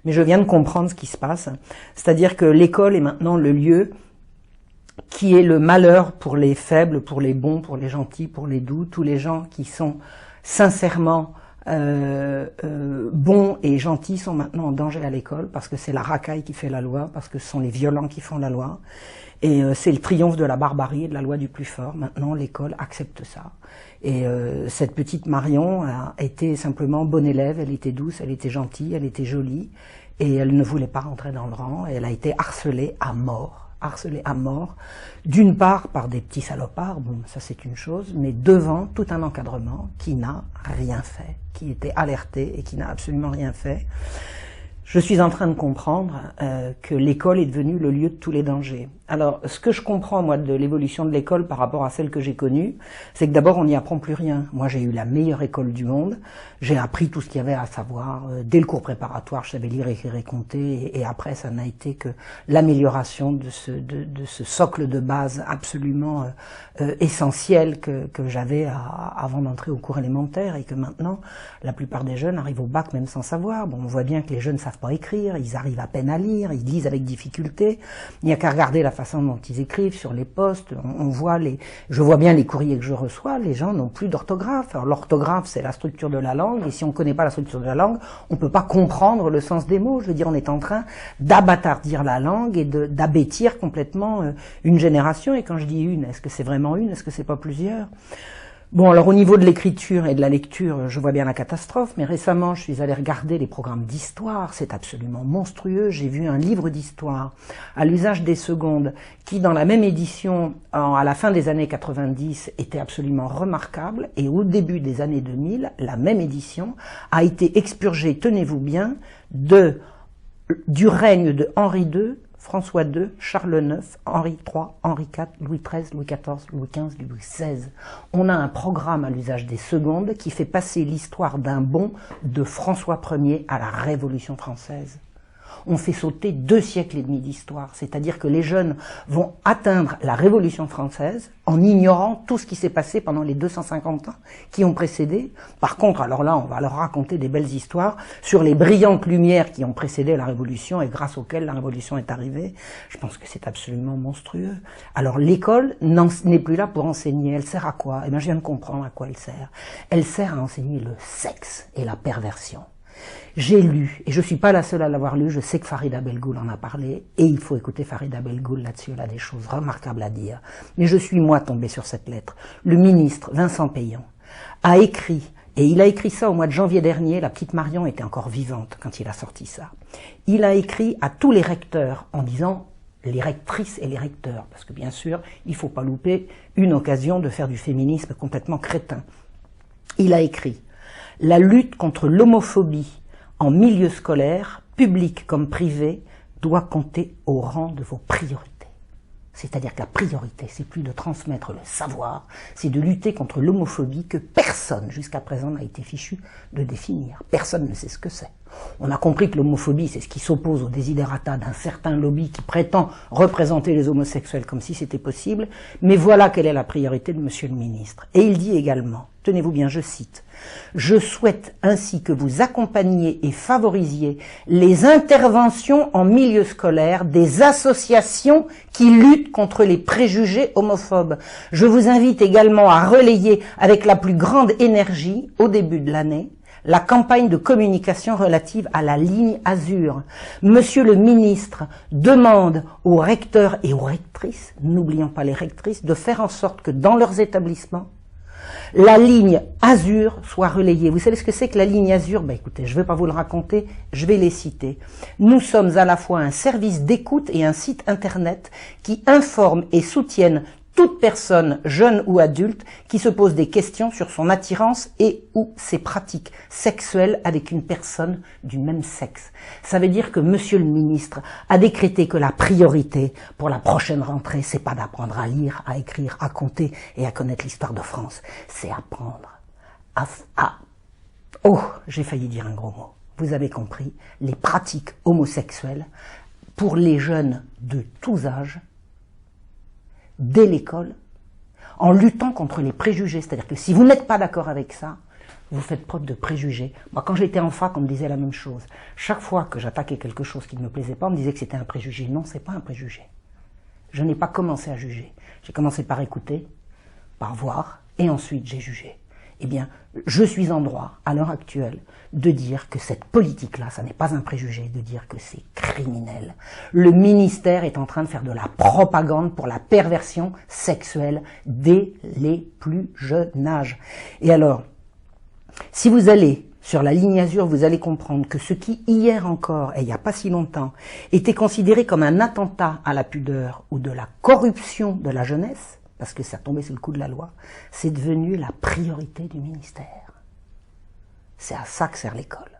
mais je viens de comprendre ce qui se passe. C'est-à-dire que l'école est maintenant le lieu qui est le malheur pour les faibles, pour les bons, pour les gentils, pour les doux, tous les gens qui sont sincèrement bons et gentils sont maintenant en danger à l'école, parce que c'est la racaille qui fait la loi, parce que ce sont les violents qui font la loi, et c'est le triomphe de la barbarie et de la loi du plus fort. Maintenant, l'école accepte ça. Et cette petite Marion a été simplement bonne élève, elle était douce, elle était gentille, elle était jolie, et elle ne voulait pas rentrer dans le rang, et elle a été harcelée à mort, d'une part par des petits salopards, bon ça c'est une chose, mais devant tout un encadrement qui n'a rien fait, qui était alerté et qui n'a absolument rien fait. Je suis en train de comprendre que l'école est devenue le lieu de tous les dangers. Alors, ce que je comprends, moi, de l'évolution de l'école par rapport à celle que j'ai connue, c'est que d'abord, on n'y apprend plus rien. Moi, j'ai eu la meilleure école du monde. J'ai appris tout ce qu'il y avait à savoir. Dès le cours préparatoire, je savais lire, écrire et compter. Et après, ça n'a été que l'amélioration de ce socle de base absolument essentiel que j'avais avant d'entrer au cours élémentaire, et que maintenant, la plupart des jeunes arrivent au bac même sans savoir. Bon, on voit bien que les jeunes ne savent pas écrire, ils arrivent à peine à lire, ils lisent avec difficulté. Il n'y a qu'à regarder la façon dont ils écrivent sur les postes. Je vois bien les courriers que je reçois, les gens n'ont plus d'orthographe. Alors l'orthographe, c'est la structure de la langue, et si on ne connaît pas la structure de la langue, on ne peut pas comprendre le sens des mots. Je veux dire, on est en train d'abattardir la langue et d'abêtir complètement une génération. Et quand je dis une, est-ce que c'est vraiment une? Est-ce que c'est pas plusieurs? Bon, alors au niveau de l'écriture et de la lecture, je vois bien la catastrophe, mais récemment, je suis allée regarder les programmes d'histoire, c'est absolument monstrueux. J'ai vu un livre d'histoire à l'usage des secondes qui, dans la même édition, à la fin des années 90, était absolument remarquable, et au début des années 2000, la même édition a été expurgée, tenez-vous bien, du règne de Henri II, François II, Charles IX, Henri III, Henri IV, Louis XIII, Louis XIV, Louis XV, Louis XVI. On a un programme à l'usage des secondes qui fait passer l'histoire d'un bond de François Ier à la Révolution française. On fait sauter 2 siècles et demi d'histoire, c'est-à-dire que les jeunes vont atteindre la Révolution française en ignorant tout ce qui s'est passé pendant les 250 ans qui ont précédé. Par contre, alors là, on va leur raconter des belles histoires sur les brillantes lumières qui ont précédé la Révolution et grâce auxquelles la Révolution est arrivée. Je pense que c'est absolument monstrueux. Alors l'école n'est plus là pour enseigner. Elle sert à quoi? Eh bien, je viens de comprendre à quoi elle sert. Elle sert à enseigner le sexe et la perversion. J'ai lu, et je suis pas la seule à l'avoir lu, je sais que Farida Belgoul en a parlé, et il faut écouter Farida Belgoul là-dessus, elle a des choses remarquables à dire. Mais je suis moi tombée sur cette lettre. Le ministre Vincent Peillon a écrit, et il a écrit ça au mois de janvier dernier, la petite Marion était encore vivante quand il a sorti ça. Il a écrit à tous les recteurs en disant, les rectrices et les recteurs, parce que bien sûr, il faut pas louper une occasion de faire du féminisme complètement crétin. Il a écrit: la lutte contre l'homophobie en milieu scolaire, public comme privé, doit compter au rang de vos priorités. C'est-à-dire que la priorité, c'est plus de transmettre le savoir, c'est de lutter contre l'homophobie que personne jusqu'à présent n'a été fichu de définir. Personne ne sait ce que c'est. On a compris que l'homophobie, c'est ce qui s'oppose au desiderata d'un certain lobby qui prétend représenter les homosexuels comme si c'était possible, mais voilà quelle est la priorité de Monsieur le ministre. Et il dit également, tenez-vous bien, je cite: « Je souhaite ainsi que vous accompagniez et favorisiez les interventions en milieu scolaire des associations qui luttent contre les préjugés homophobes. Je vous invite également à relayer avec la plus grande énergie, au début de l'année, la campagne de communication relative à la ligne Azur. Monsieur le ministre demande aux recteurs et aux rectrices, n'oublions pas les rectrices, de faire en sorte que dans leurs établissements, la ligne Azur soit relayée. Vous savez ce que c'est que la ligne Azur? Ben écoutez, je ne vais pas vous le raconter, je vais les citer. Nous sommes à la fois un service d'écoute et un site internet qui informe et soutiennent toute personne, jeune ou adulte, qui se pose des questions sur son attirance et ou ses pratiques sexuelles avec une personne du même sexe. Ça veut dire que Monsieur le ministre a décrété que la priorité pour la prochaine rentrée, c'est pas d'apprendre à lire, à écrire, à compter et à connaître l'histoire de France. C'est apprendre oh, j'ai failli dire un gros mot. Vous avez compris, les pratiques homosexuelles pour les jeunes de tous âges, dès l'école, en luttant contre les préjugés. C'est-à-dire que si vous n'êtes pas d'accord avec ça, vous faites preuve de préjugés. Moi, quand j'étais en fac, on me disait la même chose. Chaque fois que j'attaquais quelque chose qui ne me plaisait pas, on me disait que c'était un préjugé. Non, c'est pas un préjugé. Je n'ai pas commencé à juger. J'ai commencé par écouter, par voir, et ensuite j'ai jugé. Eh bien, je suis en droit, à l'heure actuelle, de dire que cette politique-là, ça n'est pas un préjugé, de dire que c'est criminel. Le ministère est en train de faire de la propagande pour la perversion sexuelle dès les plus jeunes âges. Et alors, si vous allez sur la ligne Azur, vous allez comprendre que ce qui, hier encore, et il n'y a pas si longtemps, était considéré comme un attentat à la pudeur ou de la corruption de la jeunesse, parce que ça tombait sous le coup de la loi, c'est devenu la priorité du ministère. C'est à ça que sert l'école.